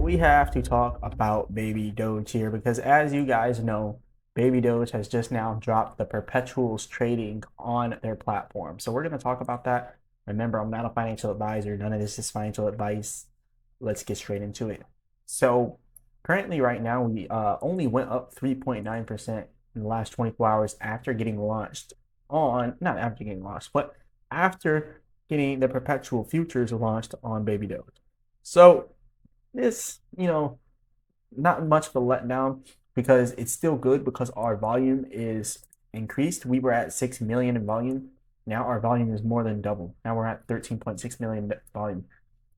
we have to talk about Baby Doge here because, as you guys know, Baby Doge has just now dropped the perpetuals trading on their platform. So we're going to talk about that. Remember, I'm not a financial advisor. None of this is financial advice. Let's get straight into it. So currently, right now, we only went up 3.9% in the last 24 hours after getting launched not after getting launched, but after getting the perpetual futures launched on Baby Doge. So this, not much of a letdown because it's still good because our volume is increased. We were at 6 million in volume. Now our volume is more than double. Now we're at 13.6 million volume.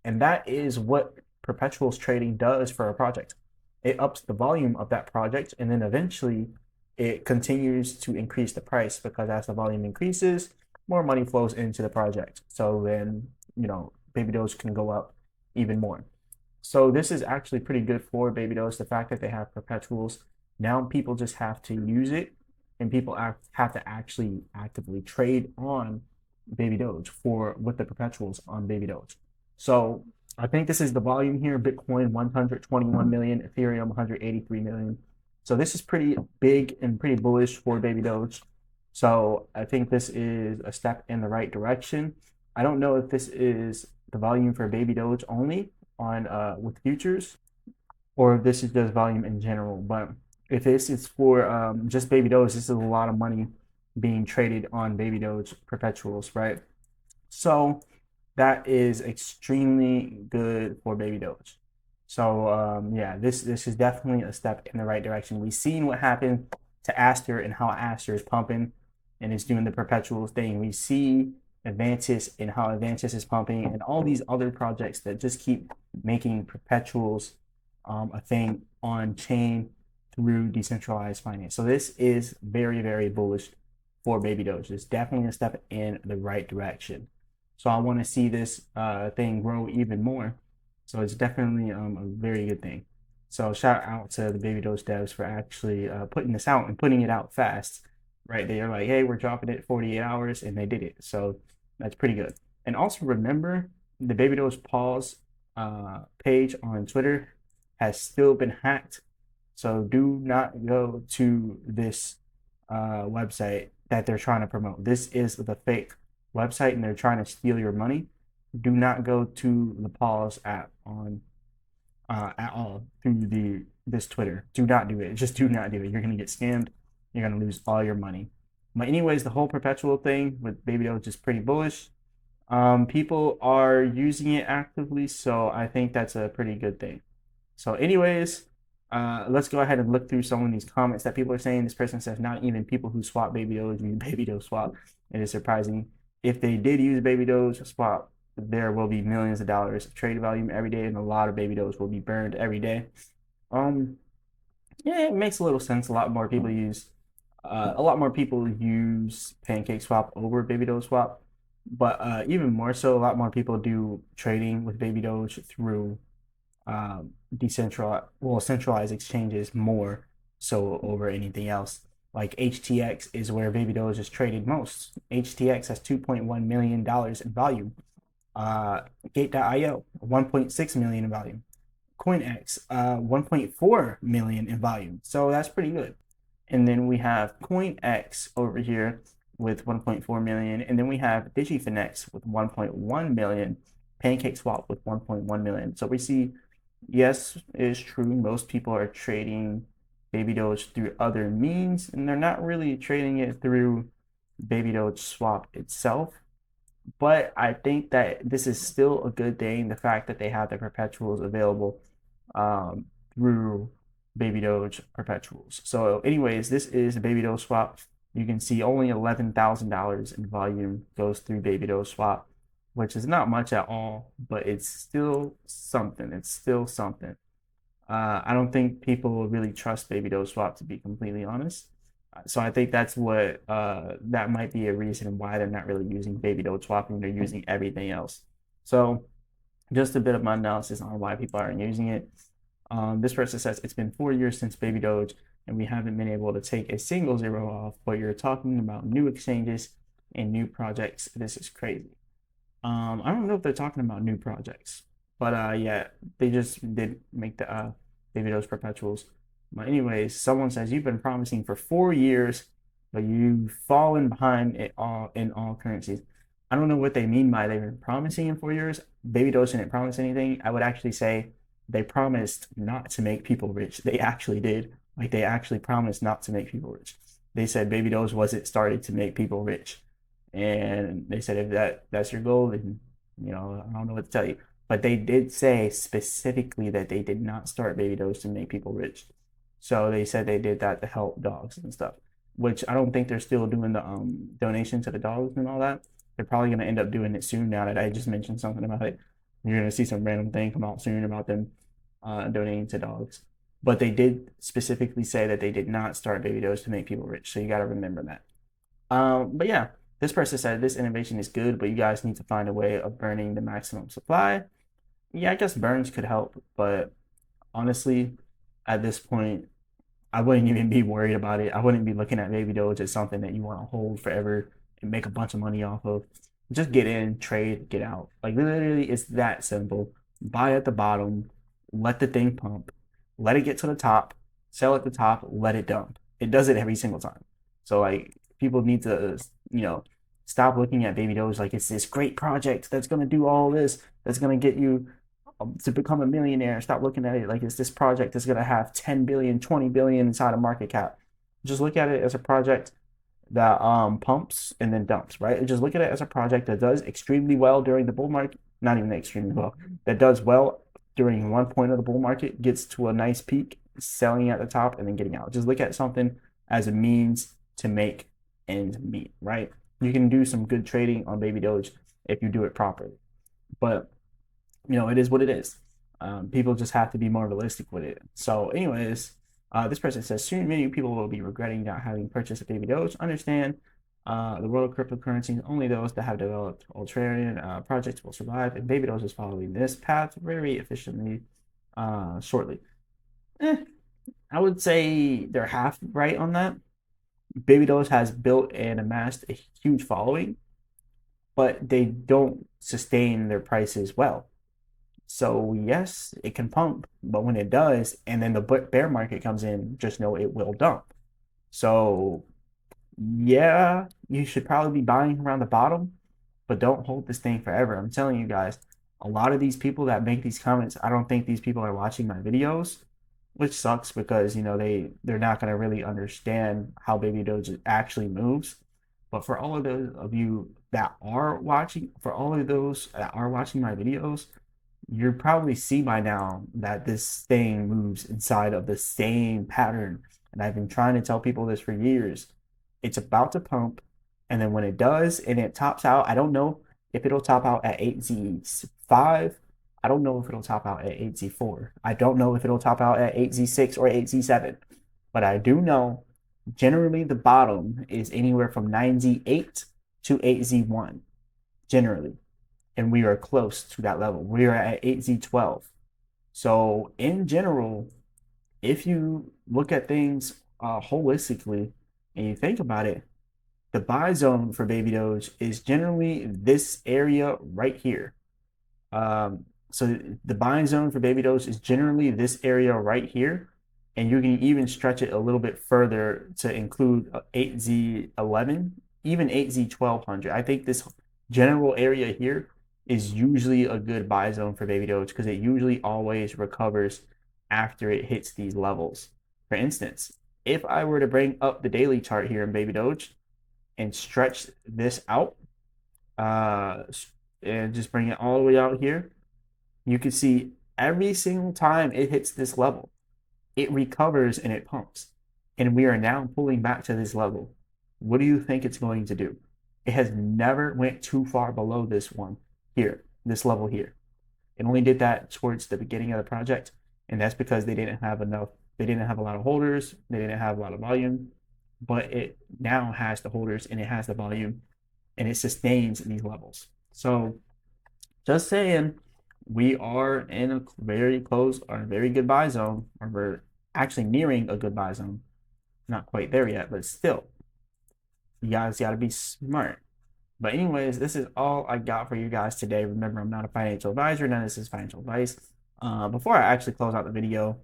And that is what perpetuals trading does for a project. It ups the volume of that project and then eventually it continues to increase the price because as the volume increases, more money flows into the project. So then, Baby Doge can go up even more. So this is actually pretty good for Baby Doge. The fact that they have perpetuals. Now people just have to use it, and people have to actually actively trade on Baby Doge for with the perpetuals on Baby Doge. So I think this is the volume here. Bitcoin 121 million, Ethereum 183 million. So this is pretty big and pretty bullish for Baby Doge. So I think this is a step in the right direction. I don't know if this is the volume for Baby Doge only on with futures, or if this is just volume in general. But if this is for just Baby Doge, this is a lot of money being traded on Baby Doge perpetuals, right? So that is extremely good for Baby Doge. So yeah, this is definitely a step in the right direction. We've seen what happened to Aster and how Aster is pumping and is doing the perpetual thing. We see Advantis and how Advantis is pumping, and all these other projects that just keep making perpetuals a thing on chain through decentralized finance. So this is very, very bullish for Baby Doge. It's definitely a step in the right direction. So I want to see this thing grow even more. So it's definitely a very good thing. So shout out to the Baby Doge devs for actually putting this out and putting it out fast. Right, they're like, hey, we're dropping it 48 hours, and they did it. So that's pretty good. And also remember, the Baby Doge pause page on Twitter has still been hacked. So do not go to this website that they're trying to promote. This is the fake website, and they're trying to steal your money. Do not go to the pause app on at all through this Twitter. Do not do it. Just do not do it. You're gonna get scammed. You're gonna lose all your money. But anyways, the whole perpetual thing with Baby Doge is pretty bullish. People are using it actively, so I think that's a pretty good thing. So, anyways, let's go ahead and look through some of these comments that people are saying. This person says not even people who swap Baby Doge use Baby Doge swap. It is surprising. If they did use Baby Doge swap, there will be millions of dollars of trade volume every day, and a lot of Baby Doge will be burned every day. Um, yeah, it makes a little sense. A lot more people use Pancake Swap over Baby Doge Swap, but even more so, a lot more people do trading with Baby Doge through centralized exchanges more so over anything else. Like HTX is where Baby Doge is traded most. HTX has $2.1 million in volume. Gate.io, 1.6 million in volume. CoinX, 1.4 million in volume. So that's pretty good. And then we have CoinX over here with 1.4 million. And then we have DigiFinex with 1.1 million. PancakeSwap with 1.1 million. So we see, yes, it is true. Most people are trading Baby Doge through other means, and they're not really trading it through Baby Doge Swap itself. But I think that this is still a good thing. The fact that they have the perpetuals available through Baby Doge perpetuals. So, anyways, this is a Baby Doge swap. You can see only $11,000 in volume goes through Baby Doge swap, which is not much at all, but it's still something. It's still something. I don't think people will really trust Baby Doge swap, to be completely honest. So I think that's what that might be a reason why they're not really using Baby Doge swapping. They're using everything else. So just a bit of my analysis on why people aren't using it. This person says it's been 4 years since Baby Doge, and we haven't been able to take a single zero off. But you're talking about new exchanges and new projects. This is crazy. I don't know if they're talking about new projects. But yeah, they just did make the Baby Doge perpetuals. But anyways, someone says you've been promising for 4 years, but you've fallen behind it all in all currencies. I don't know what they mean by they've been promising in 4 years. Baby Doge didn't promise anything. I would actually say they promised not to make people rich. They actually did. Like they actually promised not to make people rich. They said Baby Doge wasn't started to make people rich. And they said if that's your goal, then I don't know what to tell you. But they did say specifically that they did not start Baby Doge to make people rich. So they said they did that to help dogs and stuff, which I don't think they're still doing the donation to the dogs and all that. They're probably going to end up doing it soon now that I just mentioned something about it. You're going to see some random thing come out soon about them donating to dogs. But they did specifically say that they did not start Baby Doge to make people rich. So you got to remember that. But yeah, this person said this innovation is good, but you guys need to find a way of burning the maximum supply. Yeah, I guess burns could help, but honestly, at this point, I wouldn't even be worried about it. I wouldn't be looking at Baby Doge as something that you want to hold forever and make a bunch of money off of. Just get in, trade, get out. Like literally, it's that simple. Buy at the bottom, let the thing pump, let it get to the top, sell at the top, let it dump. It does it every single time. So like people need to, stop looking at Baby Doge like it's this great project that's gonna do all this, that's gonna get you to become a millionaire. Stop looking at it like it's this project that's going to have 10 billion, 20 billion inside a market cap. Just look at it as a project that pumps and then dumps, right? And just look at it as a project that does extremely well during the bull market, not even extremely well, that does well during one point of the bull market, gets to a nice peak, selling at the top and then getting out. Just look at something as a means to make ends meet, right? You can do some good trading on Baby Doge if you do it properly. But it is what it is. People just have to be more realistic with it. So, anyways, this person says soon many people will be regretting not having purchased a Baby Doge. Understand, the world of cryptocurrencies, only those that have developed ultrarian projects will survive, and Baby Doge is following this path very efficiently. Shortly, I would say they're half right on that. Baby Doge has built and amassed a huge following, but they don't sustain their prices well. So yes, it can pump, but when it does, and then the bear market comes in, just know it will dump. So yeah, you should probably be buying around the bottom, but don't hold this thing forever. I'm telling you guys, a lot of these people that make these comments, I don't think these people are watching my videos, which sucks because they're not gonna really understand how Baby Doge actually moves. But for all of those of you that are watching, for all of those that are watching my videos, you probably see by now that this thing moves inside of the same pattern. And I've been trying to tell people this for years. It's about to pump, and then when it does and it tops out, I don't know if it'll top out at 8Z5. I don't know if it'll top out at 8Z4. I don't know if it'll top out at 8Z6 or 8Z7. But I do know generally the bottom is anywhere from 9Z8 to 8Z1, generally. And we are close to that level. We are at 8Z12. So in general, if you look at things holistically and you think about it, the buy zone for Baby Doge is generally this area right here. So the buying zone for Baby Doge is generally this area right here. And you can even stretch it a little bit further to include 8Z11, even 8Z1200. I think this general area here is usually a good buy zone for Baby Doge because it usually always recovers after it hits these levels. For instance, if I were to bring up the daily chart here in Baby Doge and stretch this out, and just bring it all the way out here, you can see every single time it hits this level, it recovers and it pumps. And we are now pulling back to this level. What do you think it's going to do? It has never went too far below this one here, this level here. It only did that towards the beginning of the project, and that's because they didn't have enough. They didn't have a lot of holders. They didn't have a lot of volume, but it now has the holders and it has the volume, and it sustains these levels. So, just saying, we are in a very close or a very good buy zone, or we're actually nearing a good buy zone. Not quite there yet, but still, you guys got to be smart. But anyways, this is all I got for you guys today. Remember, I'm not a financial advisor. None of this is financial advice. Before I actually close out the video,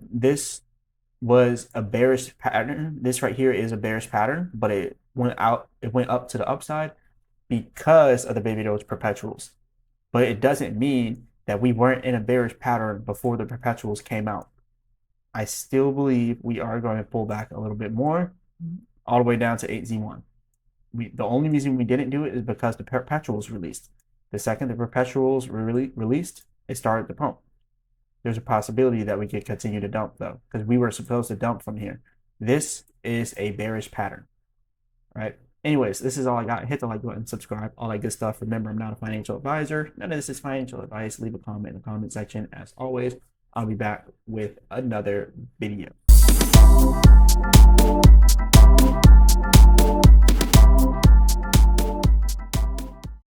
this was a bearish pattern. This right here is a bearish pattern, but it went up to the upside because of the baby Doge perpetuals. But it doesn't mean that we weren't in a bearish pattern before the perpetuals came out. I still believe we are going to pull back a little bit more, all the way down to 8Z1. The only reason we didn't do it is because the perpetuals released. The second the perpetuals were released, it started to pump. There's a possibility that we could continue to dump though, because we were supposed to dump from here. This is a bearish pattern, right? Anyways, this is all I got. Hit the like button, subscribe, all that good stuff. Remember, I'm not a financial advisor. None of this is financial advice. Leave a comment in the comment section. As always, I'll be back with another video.